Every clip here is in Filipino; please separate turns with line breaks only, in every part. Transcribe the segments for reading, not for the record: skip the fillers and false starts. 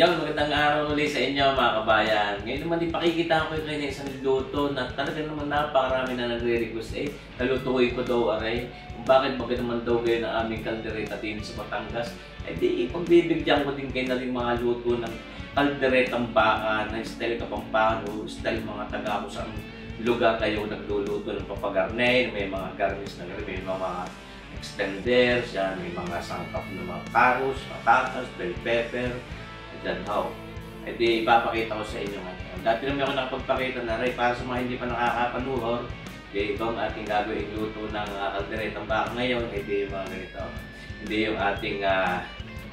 Yan, magandang araw ulit sa inyo mga kabayan. Ngayon naman ipakikita ko kayo ng isang luto na talaga naman napakarami na nagre-request nalutuin ko daw aray. Bakit naman daw kayo ng aming kaldereta din sa Batangas? Di ipagbibigyan ko din kayo na rin mga luto ng kalderetang baka, ng style Kapampangan o style mga taga sa lugar kayo nagluluto ng papagarne, may mga garnish na rin, may mga extenders, yan, may mga sangkap na mga carrots, patatas, bell pepper, and how. Di ipapakita ko sa inyo ngayon. Dati naman ako nakapagpakita na rin para sa mga hindi pa nakakapanuhor. Ito ang ating gagawin luto ng kalderetang baka ngayon. Di yung mga ganito. Hindi yung ating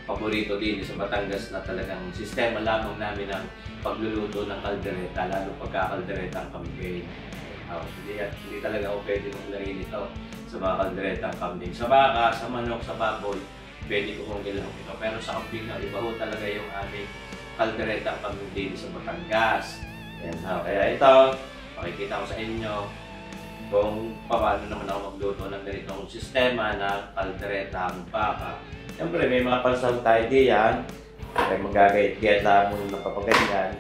paborito din sa Batangas na talagang sistema lamang namin ng pagluluto ng kaldereta, lalo pagkakalderetang kambing. Hindi talaga ako pwede mong lagyan ito sa mga kalderetang kambing. Sa baka, sa manok, sa baboy, pwede ko kong gilawin ito. Pero sa kambing na iba ho talaga yung aming kalderetang kambing din sa Batangas. Yan, kaya ito, makikita ko sa inyo kung paano naman ako magluto ng ganitong sistema na kalderetang baka. Siyempre, may mga pansang tayo diyan. Kaya magagayat-gayat lang muna ng papaganyan.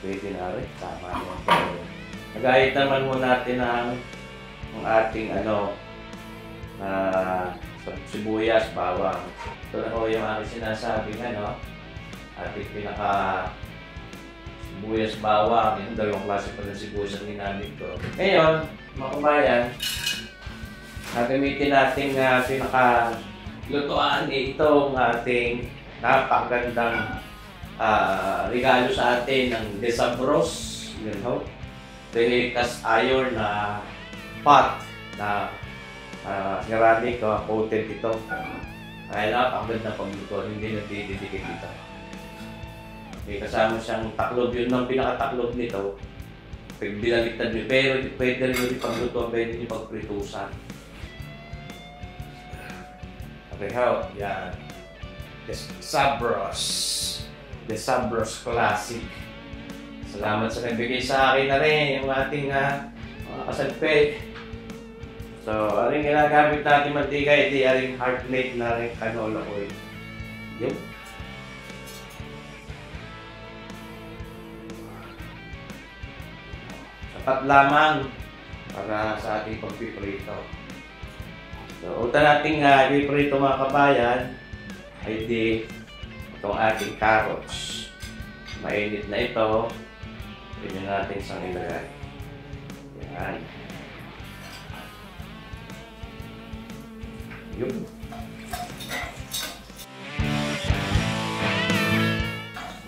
Pwede na rin, tama naman tayo. Nagayat naman muna natin ang ating sibuyas, bawang. Ito na po yung aking sinasabing ating pinaka sibuyas, bawang. Yung dalawang klase pa ng sibuyas ang ginamit ko. Ngayon, mga kabayan, gagamitin natin pinaka lutuan itong ating napakagandang regalo sa atin ng Desabros, cast iron na pot na ceramic coated ito. Kaya napakaganda pagluto, hindi nagdidikit dito. May kasama siyang taklob, yun ang pinakataklob nito. Pag binaliktad nyo, pero pwede rin yung pagluto, pwede yung pagpritusan. Okay, yan. Desabros Classic. Salamat sa nagbigay sa akin na rin yung ating mga kasalpeg. So, aring ginagamit natin mantika, iti aring heart made na rin canola oil. Yun. Sapat lamang para sa ating pagpiprito. So, uta nating ipiprito mga kabayan ay di itong ating carrots. Mainit na ito. Pwede natin isang ilagay. Yan. Yun.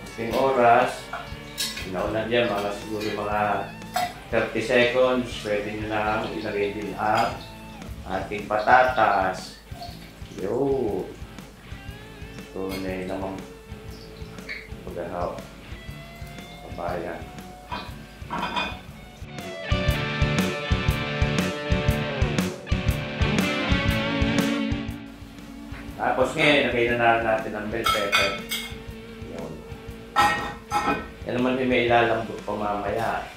Masing oras. Inauna dyan, siguro mga 30 seconds. Pwede nyo na ilagay din ang ating patatas. Yun. Tunay namang paghahaw kabayan. Tapos ngayon, lagay na natin ang bell pepper. Yun. Yan naman may ilalambot pa mamaya,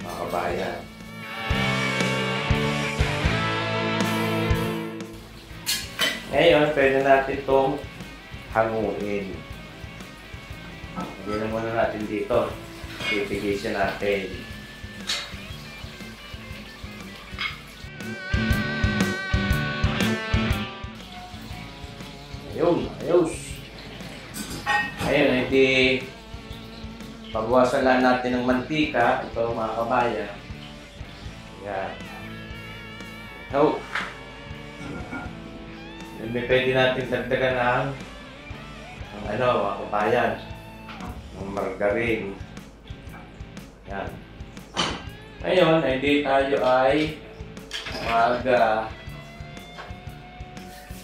mga kabayan. Ngayon, pwede natin itong hanguin. Hindi na muna natin dito. Pipigisin natin. Ayun, ayos. Ayun, hindi pagwasan lang natin ng mantika. Ito mga kabayan. Yan. So, may pwede natin dagdagan ng mga kabayan. Ng margarine. Yan. Ngayon, hindi tayo ay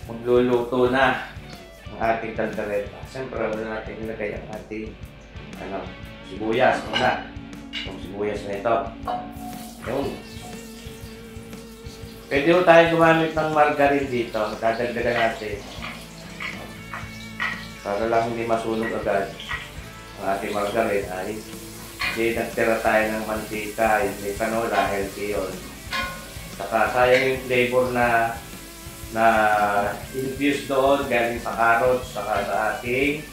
magluluto na ang ating kaldereta. Siyempre, wala natin ilagay ang ating sibuyas. Yung sibuyas na ito. Yung. Pwede mo tayo gumamit ng margarine dito. Magdadagdagan natin. Para lang hindi masunog agad ating margarine ay hindi nagtira tayo ng mantika, yung may canola, healthy yun. Saka sayang yung flavor na infused doon galing sa carrots, saka sa ating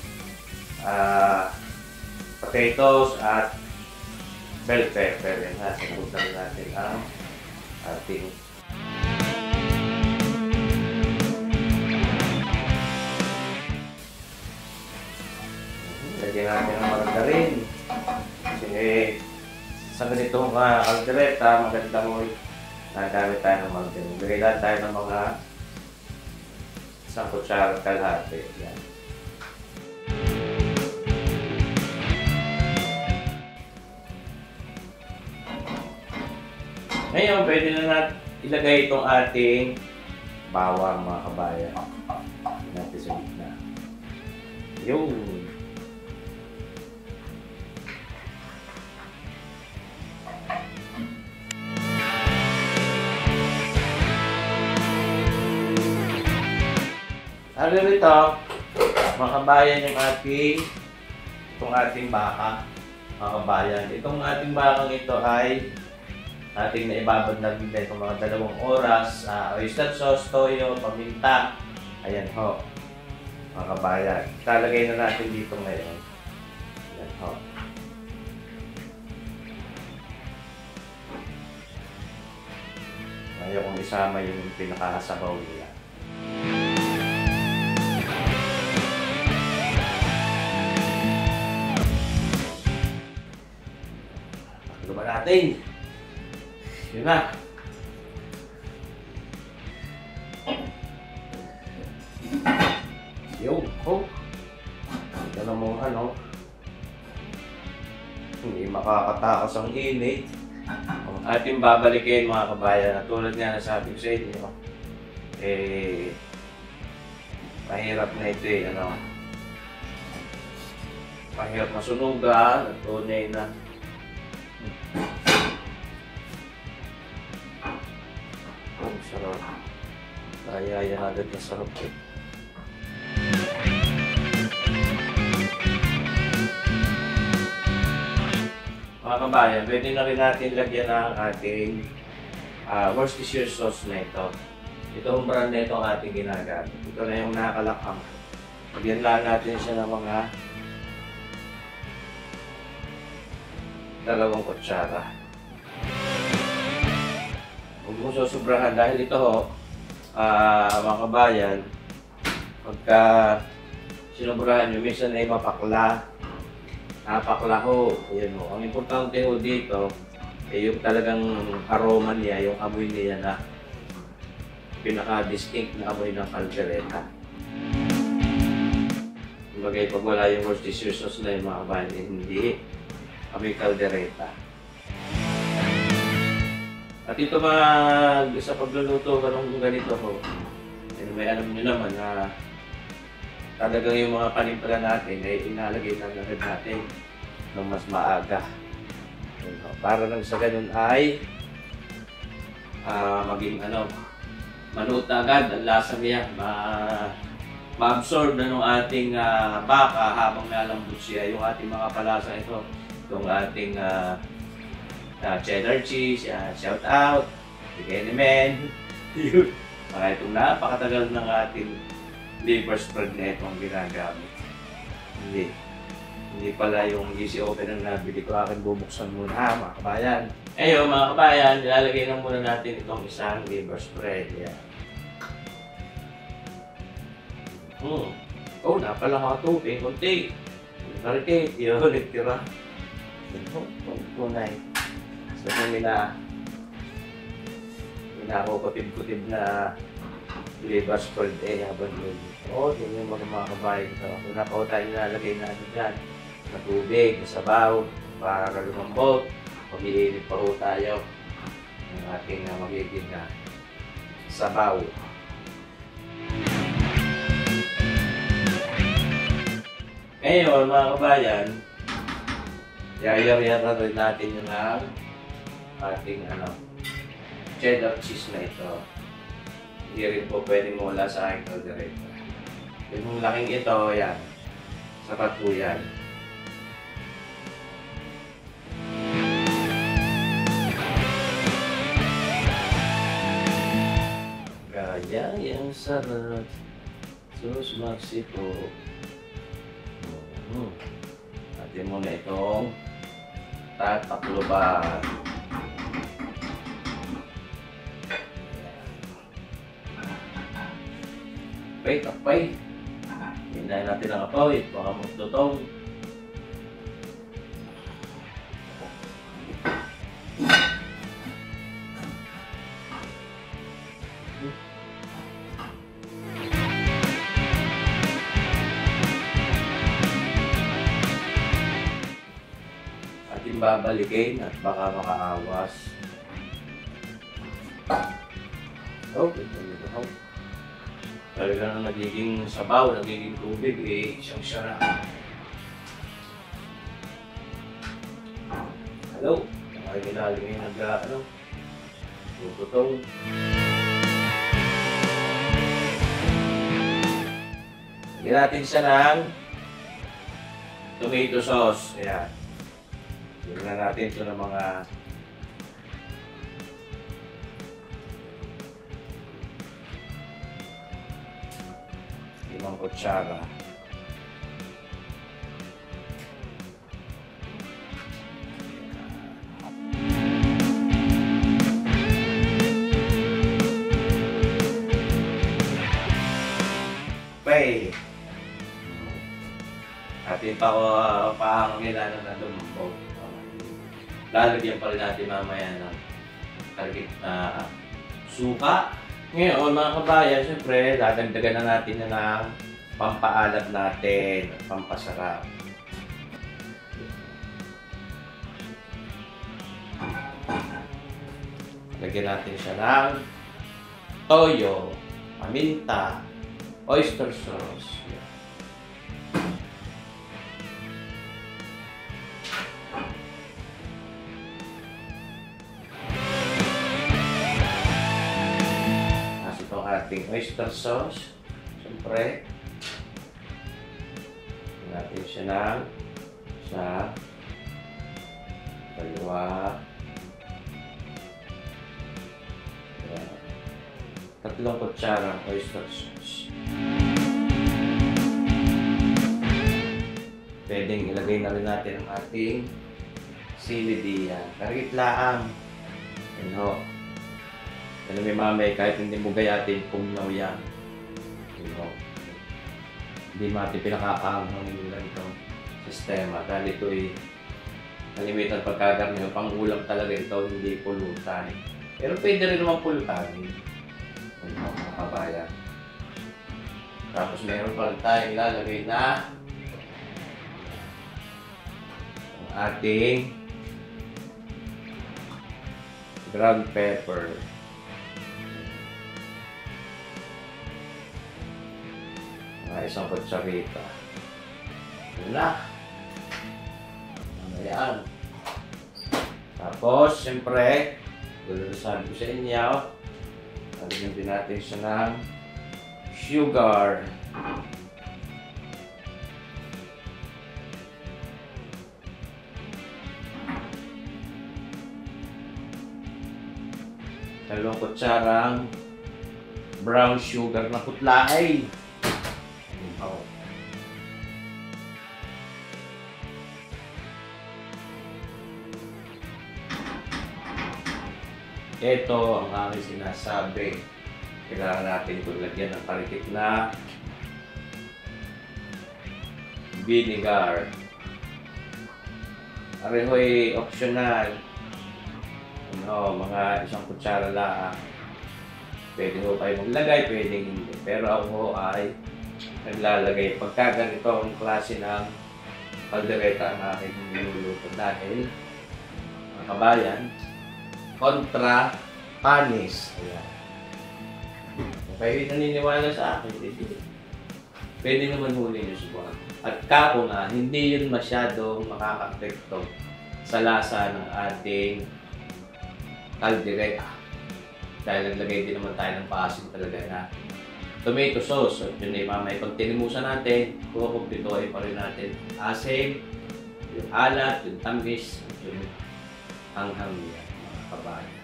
potatoes at bell pepper. Yan na, sabutan natin ang ating lagyan natin ang margarine. Kasi sa ganitong kaldereta, maganda mo nagamit tayo ng margarine. Lagay lang tayo ng mga isang kutsara at kalahati. Yan. Ngayon, pwede na natin ilagay itong ating bawang, mga kabayan. Natin sa gitna. Yung ano nito, mga kabayan, yung itong ating baka, mga kabayan. Itong ating bakang ito ay ating naibabad na bigay kung mga 2 oras. Oyster sauce, toyo, paminta. Ayan ho, mga kabayan. Ilalagay na natin dito ngayon. Ayan ho. Ayaw kong isama yung pinakasabaw nila. Pakuluban natin. Yun na. Yo, oh. Ito na mong hindi makakatakas ang init. Ating babalikin, mga kabayan. Tulad nga na sabi ko sa inyo, mahirap na ito mahirap masunugan at tunay na sarap. Kaya yan agad na sarap eh. Mga kabayan, pwede na rin natin lagyan ng ating Worcestershire sauce na ito. Itong brand na ito ang ating ginagamit. Ito na yung nakakalakang. Lagyan lang natin siya ng mga 2 kutsara. Huwag mo susobrahan dahil ito mga kabayan, pagka sinubrahan nyo, minsan ay mapakla. Napakla ho. Ayan ho. Ang importante ho dito ay yung talagang aroma niya, yung amoy niya na pinaka-distinct na amoy ng caldereta. Kumbaga, pag wala yung Worcestershire sauce na yung mga kabayan, hindi amoy caldereta. At ito sa pagluluto ng ganito ho, may alam nyo naman na talagang yung mga panimpla natin ay inalagay na agad natin ng mas maaga. Para lang sa ganun ay maging manuta agad ang lasa niya, ma-absorb na ng ating baka habang nalambot siya. Yung ating mga palasa ito, itong ating cheddar cheese, shout out, bigay ni men. Mga itong napakatagal ng ating liver spread na itong ginagamit. Hindi pala yung easy open ang nabili ko. Akin bubuksan muna mga kabayan. Ayun mga kabayan, nilalagay na muna natin itong isang liver spread. Yan. Oh, napala mga tubig. Kunti. Narikit. Yun, nagtira. Tunay. So kung minakukutib-kutib na liver spread habang yun. Yun yung mga kabayan ito. Kung napaw tayo nilalagay natin dyan, na tubig, na sabaw, para lumambot. Mag-iinit pa ho tayo ng ating magiging sabaw. Ngayon mga kabayan, yayaw-yaw rin natin yung ating cheddar cheese na ito. Hindi rin po pwedeng mawala sa aking caldereta. Yung laking ito, yan. Sapat po yan. Yang sarap. Sus Mexico. Atin mo na itong tatakloban. Takpay. Hintayin natin ang apoy. Baka magtutong. Ating babalikin at baka makaawas. Talaga na nagiging sabaw, nagiging tubig, siyang siyara. Hello? Nakikinaling yung tututong. Lagyan natin siya ng tomato sauce. Ayan. Lagyan natin ito ng mga 5 kutsara. Okay. Atin paangin na lumambog. Lalagyan pa rin natin mamaya ng suka. Ngayon mga kabayan, siyempre dadagdagan na natin ng pampaalat natin at pampasarap. Lagyan natin siya ng toyo, paminta, oyster sauce. Ating oyster sauce. Siyempre, natin siya ng isa, dalawa, 3 kutsara oyster sauce. Pwedeng ilagay na rin natin ang ating sili diyan. Karikit laang. Yan ho. Ano may mamay, kahit hindi mo gayatin, pumnaw yan. Hindi natin pinakakaanghang ng itong sistema. Dahil ito ay kalimitan pagkagarni. Pang ulam talaga ito, hindi pulutan. Pero pwede rin naman pulutan. Mga kabayan. Tapos meron pa rin tayong ilalagay na ang ating ground pepper. Isang kutsarita. Yun na. Ayan. Tapos, siyempre, sabi ko sa inyo, lagyan din natin siya ng sugar. Dalawang kutsarang brown sugar na putlaay. Ito ang aking sinasabi. Kailangan natin ito lagyan ng parikit na vinegar. Arehoy optional. Mga 1 kutsara lang. Pwede ho kayo maglagay, pwede hindi. Pero ako ay naglalagay. Pagka ganito ang klase ng kaldereta ang aking niluluto. Dahil, mga kabayan, kontra panis. Ayan. Kung kayo naniniwala sa akin, pwede naman huli nyo subukan. At kako nga, hindi yun masyadong makaka-apekto sa lasa ng ating kaldereta. Dahil naglagay din naman tayo ng paasim talaga na tomato sauce. At yun ay mamay, pag tinimusan natin, kukumpituhin pa rin natin asim, yung alat, yung tamis, yung hanghang niya, mga kabayan.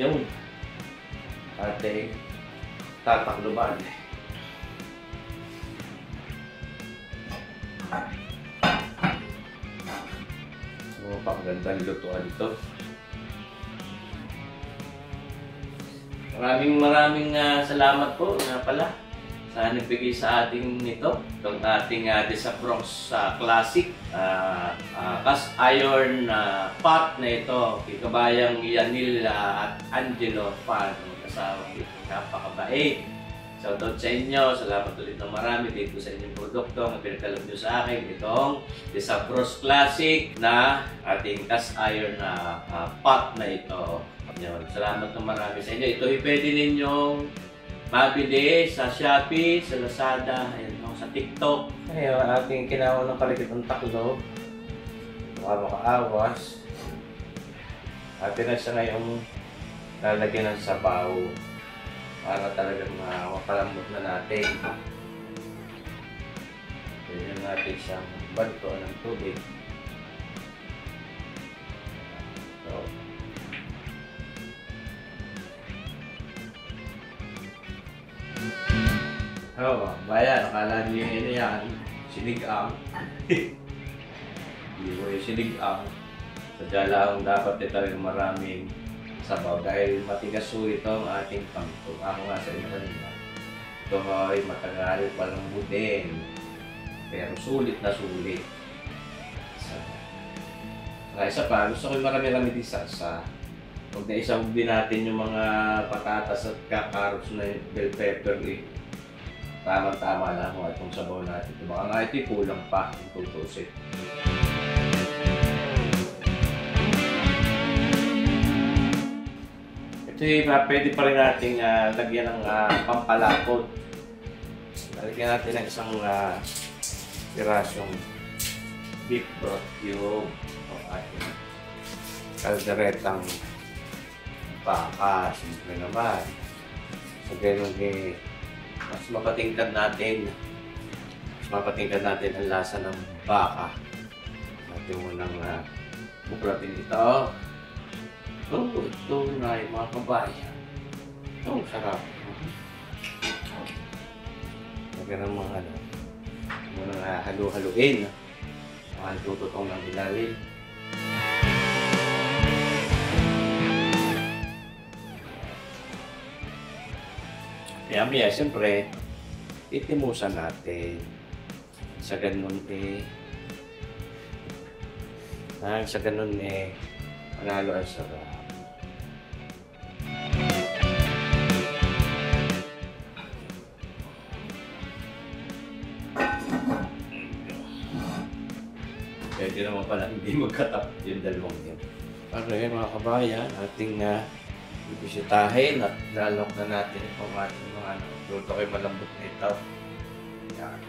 yung ating tatakluban. So, pang-gandang lutuan ito. Maraming salamat po nga pala sa nagbigay sa ating nito, itong ating Desafrost Classic cast iron pot na ito. Kabayang Yanil at Angelo Fan, kasama dito, napakabait. Shoutout sa inyo, salamat ulit ng marami dito sa inyong produkto na pinagkalap nyo sa akin, itong Desafrost Classic na ating cast iron pot na ito. Salamat ng marami sa inyo. Ito pwede ninyong mabili sa Shopee, sa Lazada, ayan, sa TikTok. Ngayon, ating kinawa ng palikit ng taklo. Makaawas. Atin na siya ngayong lalagyan ng sabaw para talagang mapalambot na natin. Pwede natin siyang banto ng tubig. So, bayan, akala niyo yun yan, sinigang. Hindi mo yung sinigang. Sadya lang dapat talagang maraming sabaw dahil matigas po ito ang ating pangto. Ako nga sa inyo kanina, ito ay matagal palang butin, pero sulit na sulit. Saka isa pa, gusto ko yung marami-rami din salsa. Huwag na isahog din natin yung mga patatas at kakarots na yung bell pepper eh. Tama-tama lang kung itong sabaw natin. Baka nga ito kulang pa kung tutusin. Ito pwede pa rin natin lagyan ng pampalapot. Lagyan natin ng isang pirasyong beef broth cube o ating kalderetang baka. Simple naman. So, ganun mas mapatingkad natin ang lasa ng baka. Natin munang buklatin ito. Ito na yung mga kabayan. Sarap. Lagyan ng mga munang halu-haluin. Mga tututong ng ilalim. Maya-maya, siyempre, itimusan natin. Sa ganun manalo ang sarap. Pwede naman pala hindi magkatap yung dalawang yan. Okay mga kabayan, ating ibisitahin at lalok na natin itong ating mga luto kayo malambot na ito. Yan.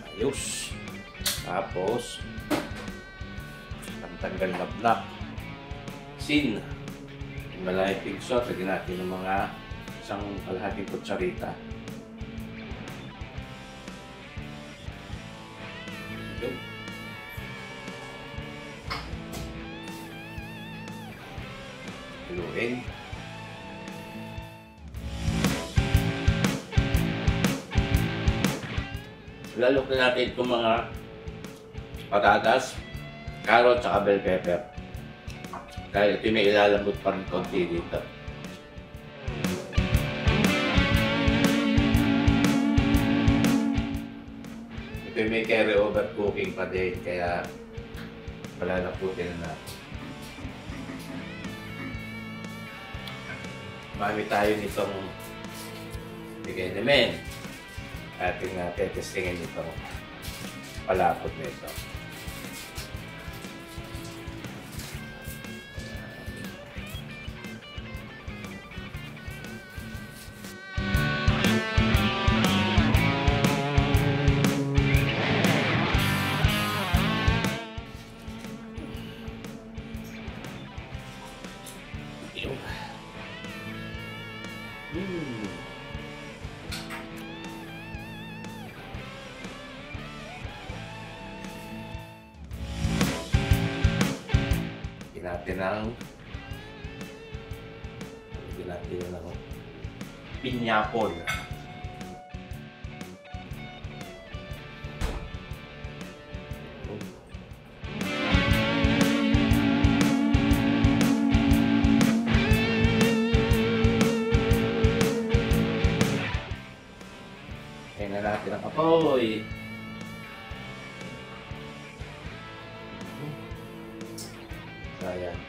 Ayos. Tapos, pantanggal lablak. Sin. Malay pig sauce. Lagyan natin ng mga isang kalahating kutsarita. Haluin. Lalok na natin itong mga patatas, carrot, at bell pepper. Dahil ito may ilalambot pa rin konti dito. Ito may carry over cooking pa din, kaya palalaputin na natin. Marami tayo nitong bigay namin. Ating testingin itong palapot nito. natin ng pinyapol. Kaya na natin ang apoy. Sayang.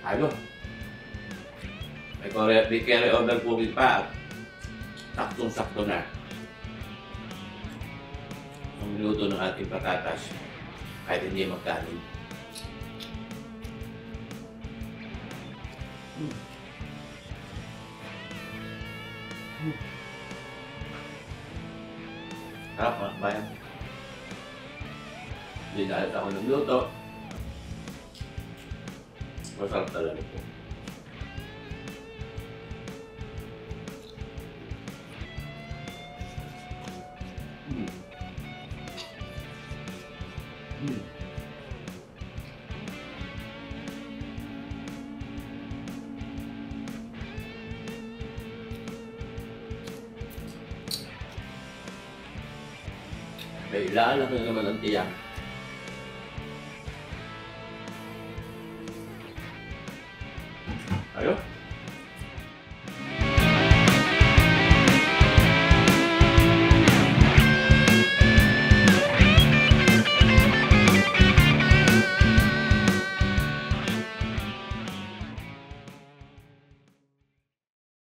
Ayos. May carry over cooking pa. Saktong-sakto na. Ang luto ng ating patatas. Kahit hindi magkanin. Sarap mga kabayan. Hindi dahil ako nagluto. Masarap talaga ito. May ilaan na naman ang tiyak. Ayun.